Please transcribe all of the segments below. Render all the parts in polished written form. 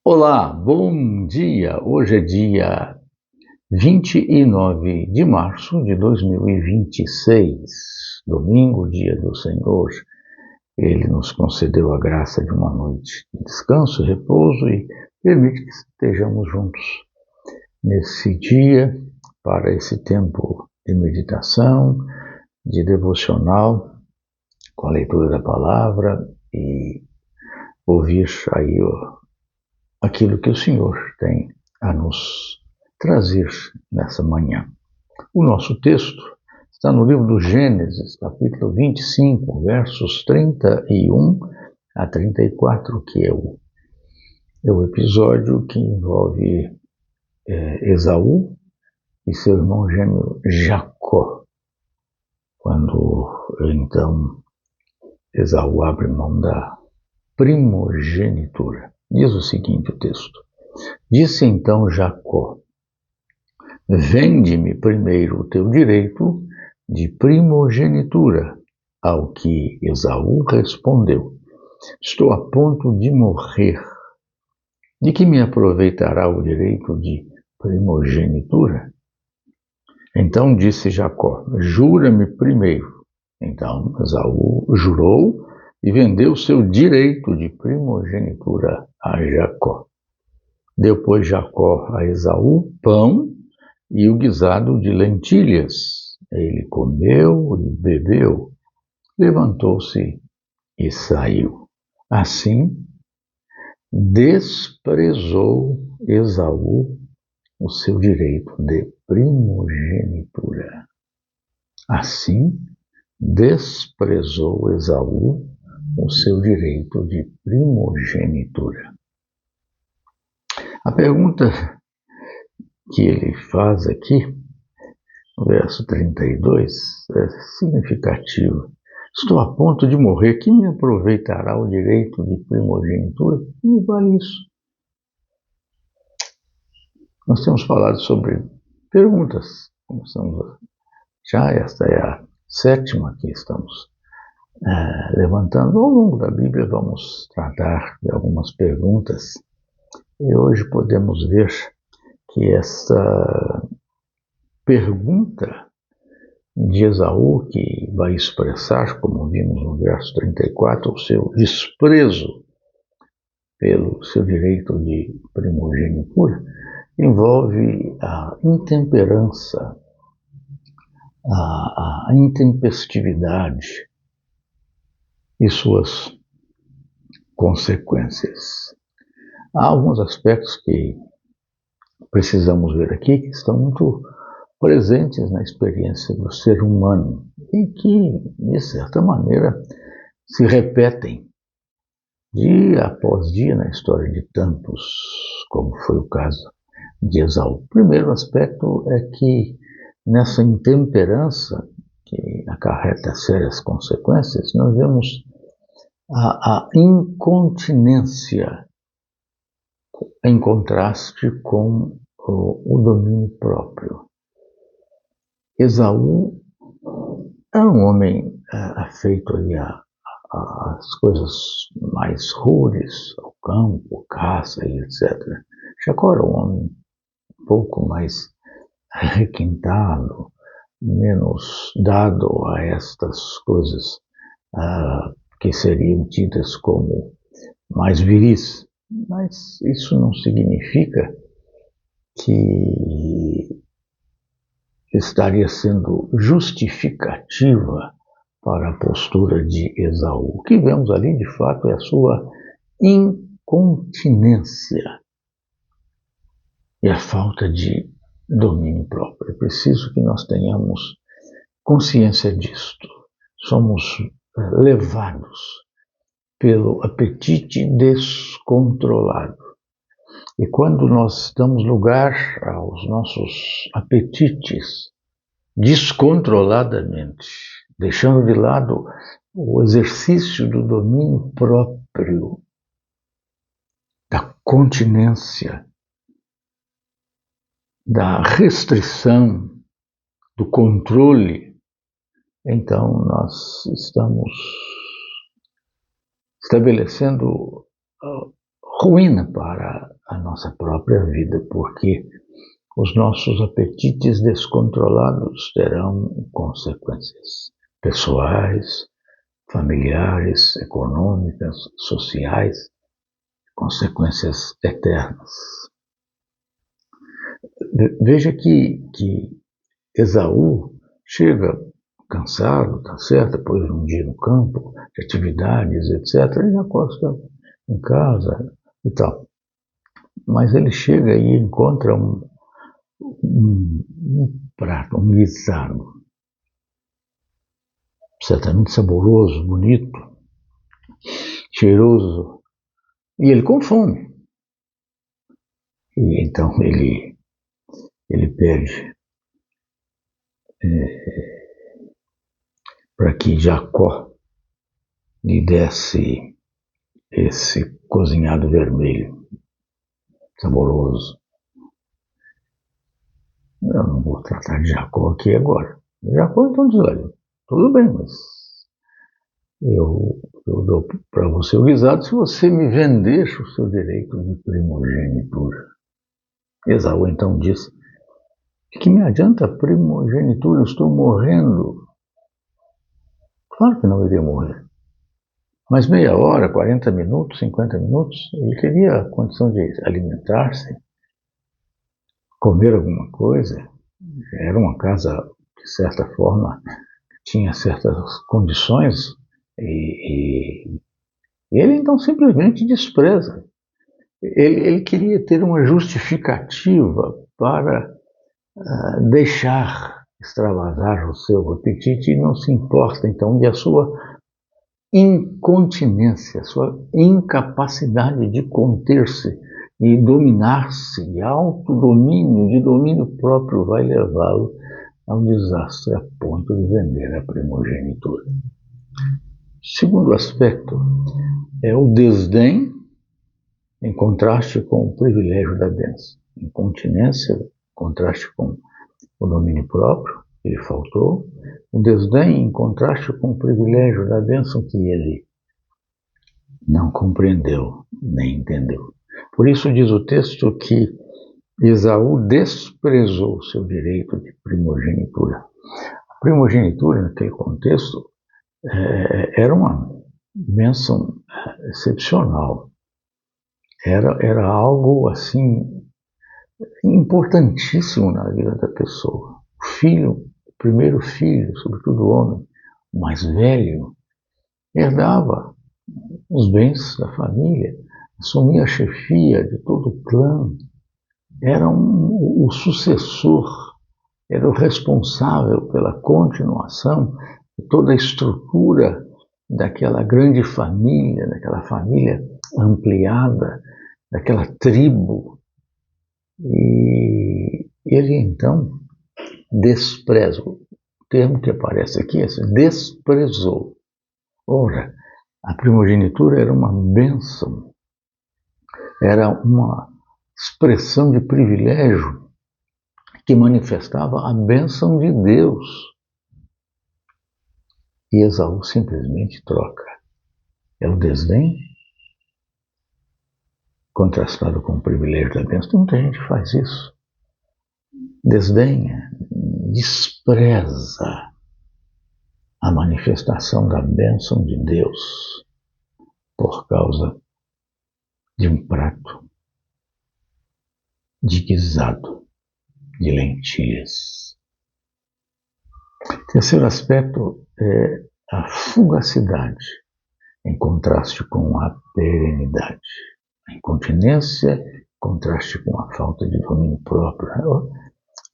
Olá, bom dia! Hoje é dia 29 de março de 2026, domingo, dia do Senhor. Ele nos concedeu a graça de uma noite de descanso e repouso e permite que estejamos juntos nesse dia para esse tempo de meditação, de devocional, com a leitura da palavra e ouvir aí aquilo que o Senhor tem a nos trazer nessa manhã. O nosso texto está no livro do Gênesis, capítulo 25, versos 31 a 34, que é o episódio que envolve Esaú e seu irmão gêmeo Jacó, quando então Esaú abre mão da primogenitura. Diz o seguinte o texto: Disse então Jacó: Vende-me primeiro o teu direito de primogenitura. Ao que Esaú respondeu: Estou a ponto de morrer. De que me aproveitará o direito de primogenitura? Então disse Jacó: Jura-me primeiro. Então Esaú jurou e vendeu seu direito de primogenitura a Jacó. Deu, pois, Jacó a Esaú pão e o guisado de lentilhas. Ele comeu e bebeu, levantou-se e saiu. Assim, desprezou Esaú o seu direito de primogenitura. Assim, desprezou Esaú o seu direito de primogenitura. A pergunta que ele faz aqui, no verso 32, é significativa. Estou a ponto de morrer, que me aproveitará o direito de primogenitura? Não vale isso. Nós temos falado sobre perguntas. Começamos já, esta é a 7ª que estamos levantando. Ao longo da Bíblia vamos tratar de algumas perguntas e hoje podemos ver que essa pergunta de Esaú, que vai expressar, como vimos no verso 34, o seu desprezo pelo seu direito de primogenitura, envolve a intemperança, a intempestividade e suas consequências. Há alguns aspectos que precisamos ver aqui que estão muito presentes na experiência do ser humano e que, de certa maneira, se repetem dia após dia na história de tantos, como foi o caso de Esaú. O primeiro aspecto é que nessa intemperança, que acarreta sérias consequências, nós vemos a incontinência em contraste com o domínio próprio. Esaú era um homem afeito ali às coisas mais rudes, ao campo, caça e etc. Jacó era um homem um pouco mais requintado, menos dado a estas coisas que seriam tidas como mais viris. Mas isso não significa que estaria sendo justificativa para a postura de Esaú. O que vemos ali, de fato, é a sua incontinência e a falta de domínio próprio. É preciso que nós tenhamos consciência disto. Somos levados pelo apetite descontrolado. E quando nós damos lugar aos nossos apetites descontroladamente, deixando de lado o exercício do domínio próprio, da continência, da restrição, do controle, então nós estamos estabelecendo ruína para nossa própria vida, porque os nossos apetites descontrolados terão consequências pessoais, familiares, econômicas, sociais, consequências eternas. Veja que Esaú chega cansado, tá certo, depois de um dia no campo, de atividades, etc., e Jacó está em casa e tal. Mas ele chega e encontra um prato, um guisado, certamente saboroso, bonito, cheiroso, e ele com fome. E então ele pede para que Jacó lhe desse esse cozinhado vermelho, saboroso. Eu não vou tratar de Jacó aqui agora. Jacó então diz, olha, tudo bem, mas eu dou para você o guisado se você me vender o seu direito de primogenitura. Esaú então diz, que me adianta a primogenitura, eu estou morrendo. Claro que não iria morrer. Mas meia hora, 40 minutos, 50 minutos, ele teria a condição de alimentar-se, comer alguma coisa. Era uma casa, de certa forma, tinha certas condições e ele então simplesmente despreza. Ele queria ter uma justificativa para deixar extravasar o seu apetite e não se importa então da sua incontinência, sua incapacidade de conter-se e dominar-se, de autodomínio, de domínio próprio, vai levá-lo ao desastre a ponto de vender a primogenitura. Segundo aspecto é o desdém em contraste com o privilégio da bênção. Incontinência, em contraste com o domínio próprio, que lhe faltou. O desdém em contraste com o privilégio da bênção que ele não compreendeu nem entendeu. Por isso diz o texto que Esaú desprezou seu direito de primogenitura. A primogenitura, naquele contexto, era uma bênção excepcional. Era algo assim importantíssimo na vida da pessoa. O filho, o primeiro filho, sobretudo o homem, o mais velho, herdava os bens da família, assumia a chefia de todo o clã, era o sucessor, era o responsável pela continuação de toda a estrutura daquela grande família, daquela família ampliada, daquela tribo. E ele então desprezou. O termo que aparece aqui é desprezou. Ora, a primogenitura era uma bênção, era uma expressão de privilégio que manifestava a bênção de Deus. E Esaú simplesmente troca. É o desdém contrastado com o privilégio da bênção. Tem muita gente que faz isso. Desdenha, despreza a manifestação da bênção de Deus por causa de um prato de guisado de lentilhas. Terceiro aspecto é a fugacidade, em contraste com a perenidade. A incontinência, em contraste com a falta de domínio próprio,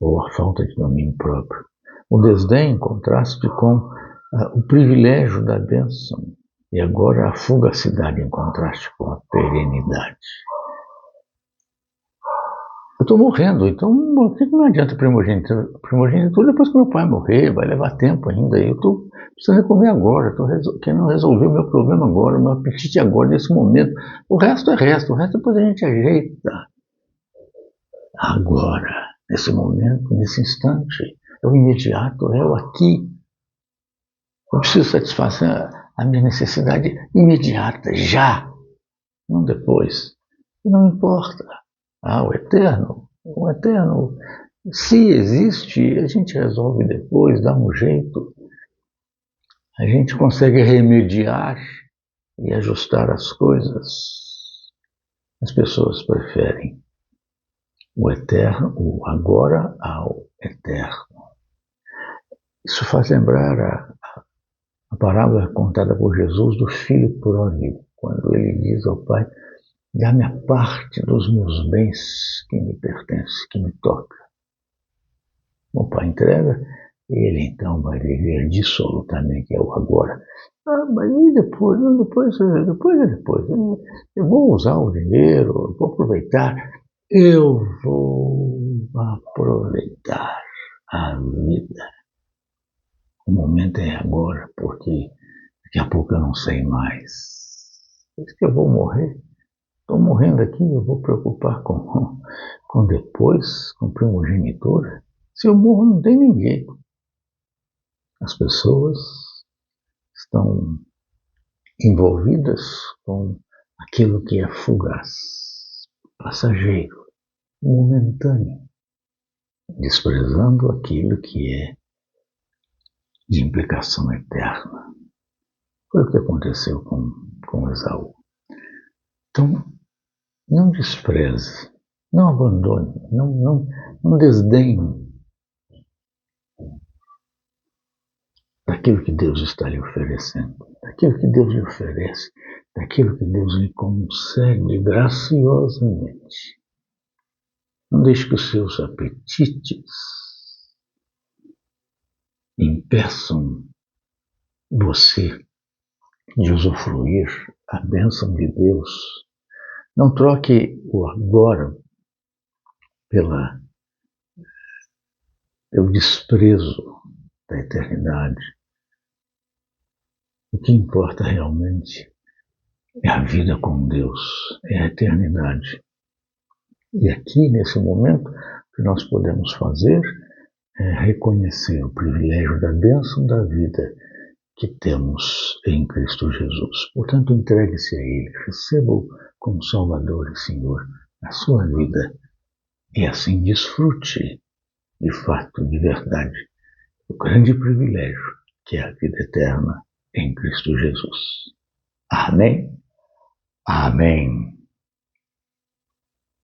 ou a falta de domínio próprio. O desdém, em contraste com o privilégio da bênção. E agora a fugacidade, em contraste com a perenidade. Eu estou morrendo, então o que não adianta primogenitura? Primogenitura depois que meu pai morrer, vai levar tempo ainda. Eu estou precisando comer agora, estou querendo resolver o meu problema agora, o meu apetite agora, nesse momento. O resto é resto, o resto depois a gente ajeita. Agora, nesse momento, nesse instante, é o imediato, é o aqui. Eu preciso satisfazer a minha necessidade imediata, já, não depois. E não importa. Ah, o eterno, se existe, a gente resolve depois, dá um jeito, a gente consegue remediar e ajustar as coisas. As pessoas preferem o eterno, o agora ao eterno. Isso faz lembrar a parábola contada por Jesus do filho pródigo, quando ele diz ao pai: dá-me a parte dos meus bens que me pertence, que me toca. O pai entrega, ele então vai viver dissolutamente o agora. Ah, mas e depois? Depois. Eu vou usar o dinheiro, eu vou aproveitar. Eu vou aproveitar a vida. O momento é agora, porque daqui a pouco eu não sei mais. Diz que eu vou morrer. Estou morrendo aqui, eu vou preocupar com depois, com primogenitura. Se eu morro, não tem ninguém. As pessoas estão envolvidas com aquilo que é fugaz, passageiro, momentâneo, desprezando aquilo que é de implicação eterna. Foi o que aconteceu com Esaú. Então, não despreze, não abandone, não desdenhe daquilo que Deus está lhe oferecendo, daquilo que Deus lhe oferece, daquilo que Deus lhe concede graciosamente. Não deixe que os seus apetites impeçam você de usufruir a bênção de Deus. Não troque o agora pelo desprezo da eternidade. O que importa realmente é a vida com Deus, é a eternidade. E aqui, nesse momento, o que nós podemos fazer é reconhecer o privilégio da bênção da vida que temos em Cristo Jesus. Portanto, entregue-se a Ele, receba-o como Salvador e Senhor na sua vida e assim desfrute, de fato, de verdade, o grande privilégio que é a vida eterna em Cristo Jesus. Amém? Amém.